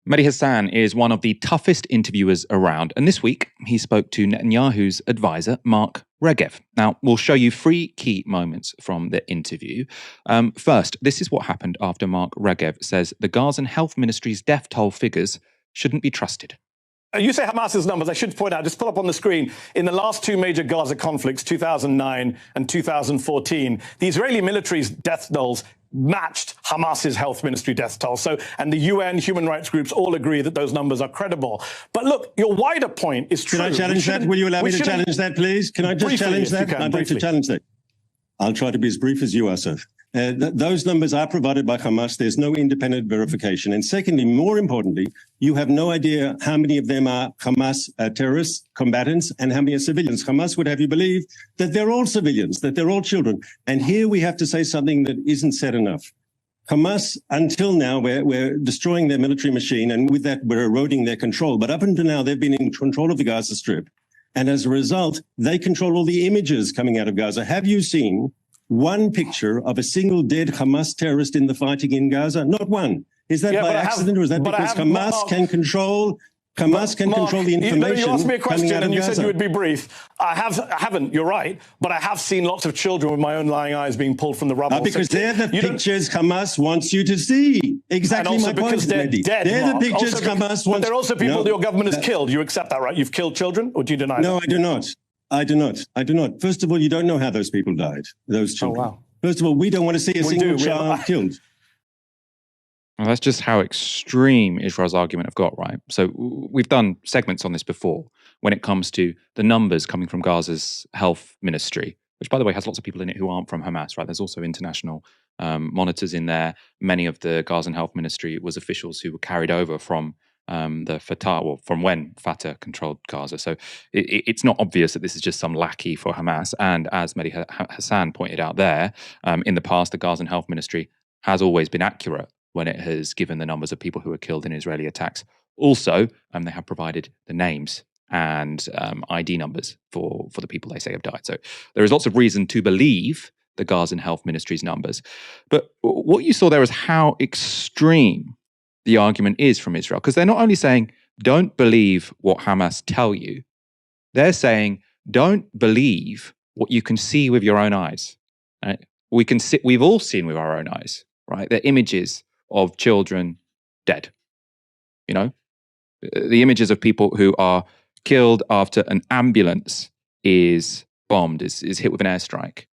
Mehdi Hasan is one of the toughest interviewers around, and this week he spoke to Netanyahu's advisor, Mark Regev. Now, we'll show you 3 key moments from the interview. First, this is what happened after Mark Regev says the Gazan Health Ministry's death toll figures shouldn't be trusted. You say Hamas's numbers. I should point out, just pull up on the screen, in the last 2 major Gaza conflicts, 2009 and 2014, the Israeli military's death tolls matched Hamas's health ministry death toll. And the UN, human rights groups all agree that those numbers are credible. But look, your wider point is true. Can I challenge that? Will you allow me to challenge that, please? Can I just challenge that? I'd like to challenge that. I'll try to be as brief as you are, sir. Those numbers are provided by Hamas. There's no independent verification. And secondly, more importantly, you have no idea how many of them are Hamas terrorists, combatants, and how many are civilians. Hamas would have you believe that they're all civilians, that they're all children. And here we have to say something that isn't said enough. Hamas, until now, we're destroying their military machine, and with that, we're eroding their control. But up until now, they've been in control of the Gaza Strip. And as a result, they control all the images coming out of Gaza. Have you seen one picture of a single dead Hamas terrorist in the fighting in Gaza? Not one. Is that by accident, or is that because Hamas can control the information? You asked me a question and you Gaza. said you would be brief. I haven't, you're right, but I have seen lots of children with my own lying eyes being pulled from the rubble. Because they're the pictures Hamas wants you to see. Exactly my point, Mehdi. They're the pictures Hamas wants. But they're also people that your government has killed. You accept that, right? You've killed children, or do you deny that? No, I do not. I do not. First of all, you don't know how those people died, those children. Oh, wow. First of all, we don't want to see a single child killed. Well, that's just how extreme Israel's argument have got, right? So we've done segments on this before when it comes to the numbers coming from Gaza's health ministry, which, by the way, has lots of people in it who aren't from Hamas, right? There's also international monitors in there. Many of the Gazan health ministry was officials who were carried over from the Fatah, well, from when Fatah controlled Gaza. So it's not obvious that this is just some lackey for Hamas. And as Mehdi Hasan pointed out there, in the past, the Gazan health ministry has always been accurate when it has given the numbers of people who were killed in Israeli attacks. Also, they have provided the names and ID numbers for the people they say have died. So there is lots of reason to believe the Gazan health ministry's numbers. But what you saw there is how extreme the argument is from Israel, because they're not only saying, don't believe what Hamas tell you, they're saying, don't believe what you can see with your own eyes. Right? We've all seen with our own eyes, right? The images of children dead, the images of people who are killed after an ambulance is bombed, is hit with an airstrike,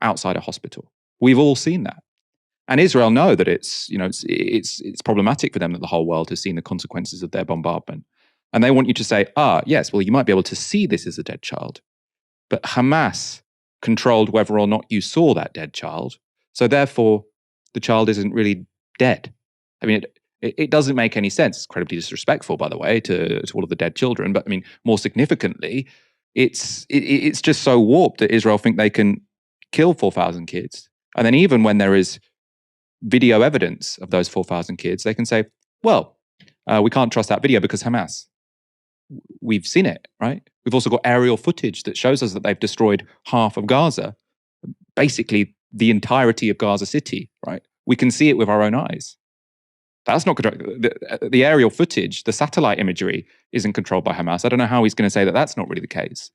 outside a hospital. We've all seen that. And Israel know that it's problematic for them that the whole world has seen the consequences of their bombardment. And they want you to say, yes, well, you might be able to see this as a dead child. But Hamas controlled whether or not you saw that dead child. So therefore, the child isn't really dead. I mean, it doesn't make any sense. It's incredibly disrespectful, by the way, to all of the dead children. But I mean, more significantly, it's just so warped that Israel think they can kill 4,000 kids. And then even when there is video evidence of those 4,000 kids, they can say, well, we can't trust that video because Hamas. We've seen it, right? We've also got aerial footage that shows us that they've destroyed half of Gaza, basically the entirety of Gaza City, right? We can see it with our own eyes. That's not correct. The aerial footage, the satellite imagery isn't controlled by Hamas. I don't know how he's going to say that that's not really the case.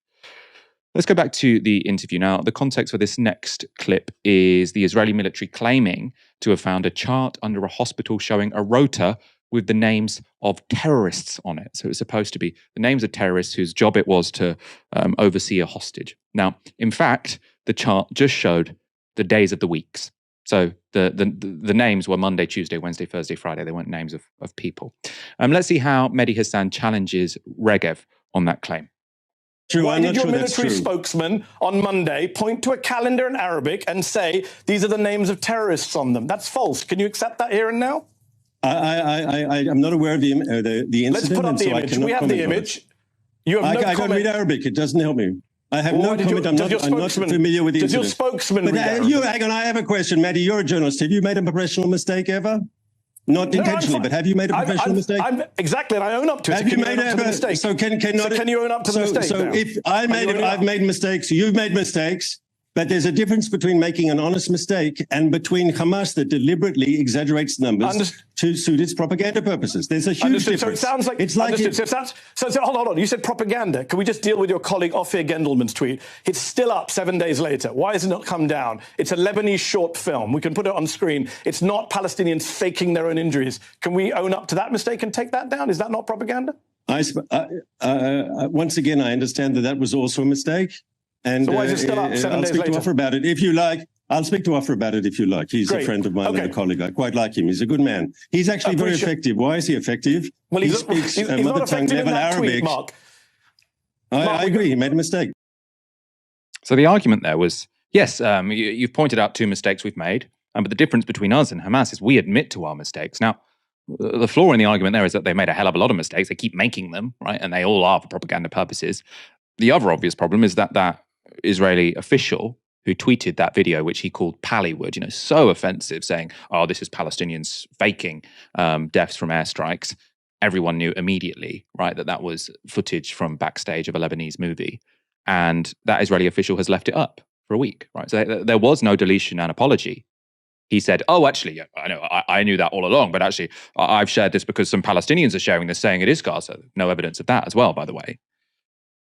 Let's go back to the interview now. The context for this next clip is the Israeli military claiming to have found a chart under a hospital showing a rota with the names of terrorists on it. So it's supposed to be the names of terrorists whose job it was to oversee a hostage. Now, in fact, the chart just showed the days of the weeks. So the names were Monday, Tuesday, Wednesday, Thursday, Friday. They weren't names of people. Let's see how Mehdi Hasan challenges Regev on that claim. Why did your military spokesman on Monday point to a calendar in Arabic and say, these are the names of terrorists on them? That's false. Can you accept that here and now? I'm not aware of the incident. Let's put up the image. We have the image. You have no comment. I don't read Arabic. It doesn't help me. I have no comment. I'm not familiar with the incident. Does your spokesman read Arabic? Hang on, I have a question, Mehdi. You're a journalist. Have you made a professional mistake ever? Not intentionally, but have you made a professional mistake? Exactly, and I own up to it. Have you made a mistake? So can you own up to the mistake? So if I've made mistakes, you've made mistakes, But there's a difference between making an honest mistake and between Hamas that deliberately exaggerates numbers to suit its propaganda purposes. There's a huge difference. So it sounds like... hold on. You said propaganda. Can we just deal with your colleague Ophir Gendelman's tweet? It's still up 7 days later. Why has it not come down? It's a Lebanese short film. We can put it on screen. It's not Palestinians faking their own injuries. Can we own up to that mistake and take that down? Is that not propaganda? Once again, I understand that was also a mistake. And so why is it still up 7 days later? I'll speak to Ofer about it if you like. I'll speak to Ofer about it if you like. He's a friend of mine and a colleague. I quite like him. He's a good man. He's actually very effective. Why is he effective? Well, he speaks mother tongue level Arabic. Tweet, Mark. I agree. He made a mistake. So the argument there was, yes, you've pointed out 2 mistakes we've made, but the difference between us and Hamas is we admit to our mistakes. Now, the flaw in the argument there is that they made a hell of a lot of mistakes. They keep making them, right? And they all are for propaganda purposes. The other obvious problem is that Israeli official who tweeted that video, which he called Pallywood, so offensive, saying, oh, this is Palestinians faking deaths from airstrikes. Everyone knew immediately, right, that was footage from backstage of a Lebanese movie. And that Israeli official has left it up for a week, right? So there was no deletion and apology. He said, oh, actually, yeah, I knew that all along, but actually, I've shared this because some Palestinians are sharing this, saying it is Gaza. No evidence of that as well, by the way.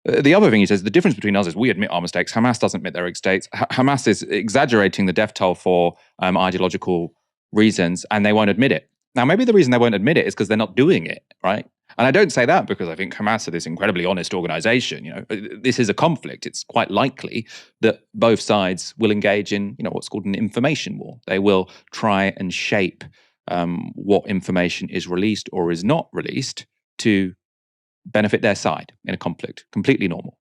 The other thing he says, the difference between us is we admit our mistakes. Hamas doesn't admit their mistakes. Hamas is exaggerating the death toll for ideological reasons, and they won't admit it. Now, maybe the reason they won't admit it is because they're not doing it, right? And I don't say that because I think Hamas are this incredibly honest organization. This is a conflict. It's quite likely that both sides will engage in, what's called an information war. They will try and shape what information is released or is not released to benefit their side in a conflict. Completely normal.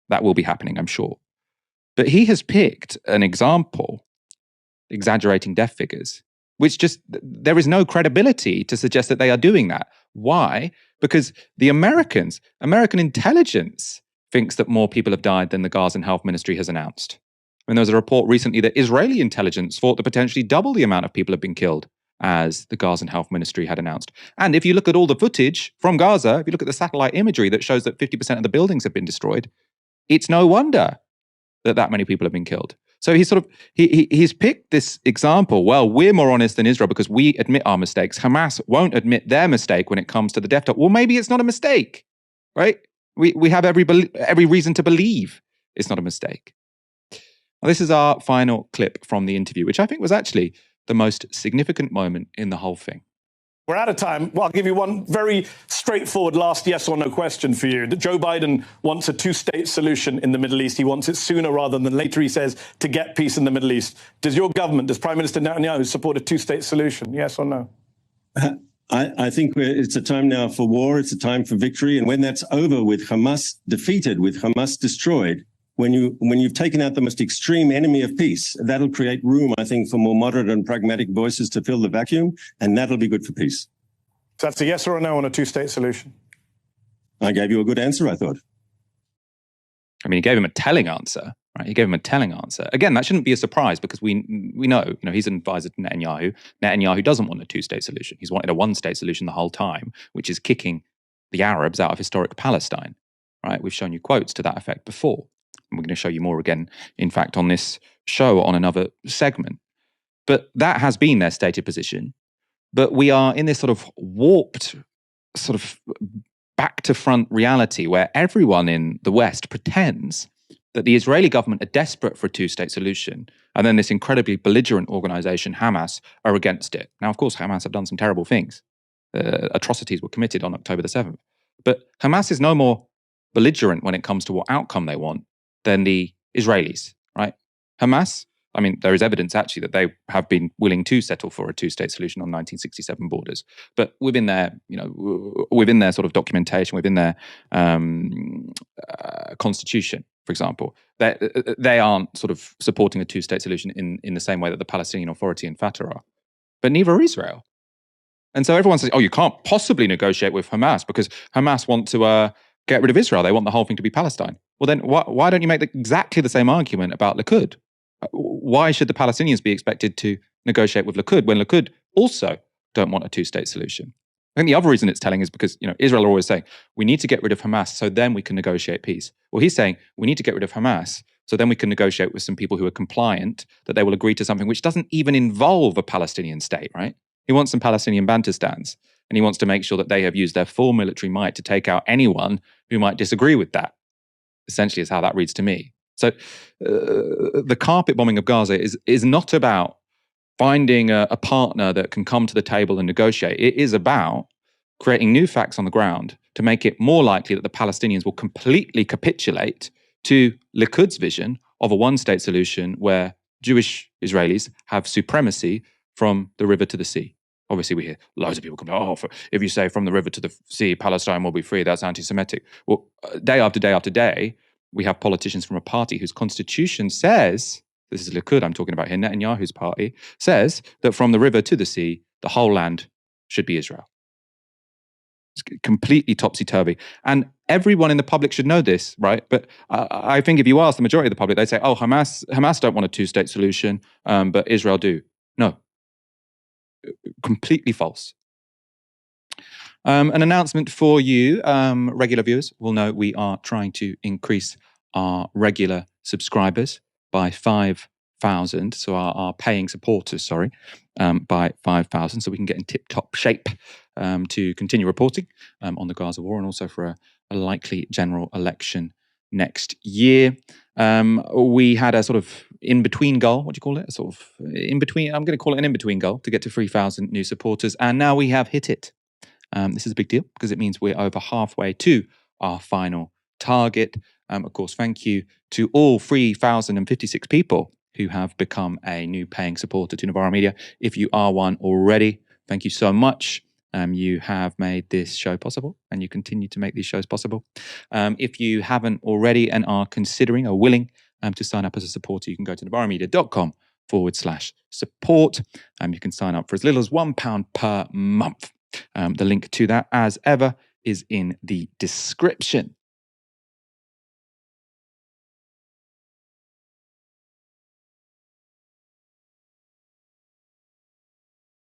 That will be happening, I'm sure. But he has picked an example, exaggerating death figures, which there is no credibility to suggest that they are doing that. Why? Because the American intelligence thinks that more people have died than the Gaza Health Ministry has announced. And there was a report recently that Israeli intelligence thought that potentially double the amount of people have been killed as the Gaza Health Ministry had announced. And if you look at all the footage from Gaza, if you look at the satellite imagery that shows that 50% of the buildings have been destroyed, it's no wonder that many people have been killed. So he's picked this example. Well, we're more honest than Israel because we admit our mistakes. Hamas won't admit their mistake when it comes to the death toll. Well, maybe it's not a mistake, right? We have every reason to believe it's not a mistake. Now, this is our final clip from the interview, which I think was actually the most significant moment in the whole thing. We're out of time. Well, I'll give you one very straightforward last yes or no question for you. Joe Biden wants a 2-state solution in the Middle East. He wants it sooner rather than later, he says, to get peace in the Middle East. Does your government, does Prime Minister Netanyahu support a 2-state solution? Yes or no? I think it's a time now for war. It's a time for victory. And when that's over, with Hamas defeated, with Hamas destroyed, when you've taken out the most extreme enemy of peace, that'll create room, I think, for more moderate and pragmatic voices to fill the vacuum, and that'll be good for peace. So that's a yes or a no on a 2-state solution? I gave you a good answer, I thought. I mean, he gave him a telling answer, right? He gave him a telling answer. Again, that shouldn't be a surprise because we know, he's an advisor to Netanyahu. Netanyahu doesn't want a 2-state solution. He's wanted a 1-state solution the whole time, which is kicking the Arabs out of historic Palestine, right? We've shown you quotes to that effect before. And we're going to show you more again, in fact, on this show on another segment. But that has been their stated position. But we are in this sort of warped, sort of back to front reality where everyone in the West pretends that the Israeli government are desperate for a 2-state solution. And then this incredibly belligerent organization, Hamas, are against it. Now, of course, Hamas have done some terrible things. Atrocities were committed on October the 7th. But Hamas is no more belligerent when it comes to what outcome they want than the Israelis, right? Hamas, I mean, there is evidence actually that they have been willing to settle for a 2-state solution on 1967 borders, but within their, within their sort of documentation, within their constitution, for example, they aren't sort of supporting a 2-state solution in the same way that the Palestinian Authority and Fatah are, but neither are Israel. And so everyone says, oh, you can't possibly negotiate with Hamas because Hamas want to get rid of Israel. They want the whole thing to be Palestine. Well, then why don't you make exactly the same argument about Likud? Why should the Palestinians be expected to negotiate with Likud when Likud also don't want a 2-state solution? I think the other reason it's telling is because Israel are always saying, we need to get rid of Hamas so then we can negotiate peace. Well, he's saying we need to get rid of Hamas So then we can negotiate with some people who are compliant that they will agree to something which doesn't even involve a Palestinian state, right? He wants some Palestinian Bantustans, and he wants to make sure that they have used their full military might to take out anyone who might disagree with that. Essentially is how that reads to me. So the carpet bombing of Gaza is not about finding a partner that can come to the table and negotiate. It is about creating new facts on the ground to make it more likely that the Palestinians will completely capitulate to Likud's vision of a one-state solution where Jewish Israelis have supremacy from the river to the sea. Obviously, we hear loads of people complain, if you say from the river to the sea, Palestine will be free, that's anti-Semitic. Well, day after day after day, we have politicians from a party whose constitution says, this is Likud I'm talking about here, Netanyahu's party, says that from the river to the sea, the whole land should be Israel. It's completely topsy-turvy. And everyone in the public should know this, right? But I think if you ask the majority of the public, they say, oh, Hamas don't want a two-state solution, but Israel do. No. Completely false. An announcement for you, regular viewers will know we are trying to increase our regular subscribers by 5,000. So our paying supporters, by 5,000, so we can get in tip-top shape to continue reporting on the Gaza war and also for a likely general election next year. We had a sort of in-between goal. What do you call it? A sort of in-between. I'm going to call it an in-between goal to get to 3,000 new supporters. And now we have hit it. This is a big deal because it means we're over halfway to our final target. Of course, thank you to all 3,056 people who have become a new paying supporter to Novara Media. If you are one already, thank you so much. You have made this show possible and you continue to make these shows possible. If you haven't already and are considering or willing to sign up as a supporter, you can go to novaramedia.com/support. You can sign up for as little as £1 per month. The link to that, as ever, is in the description.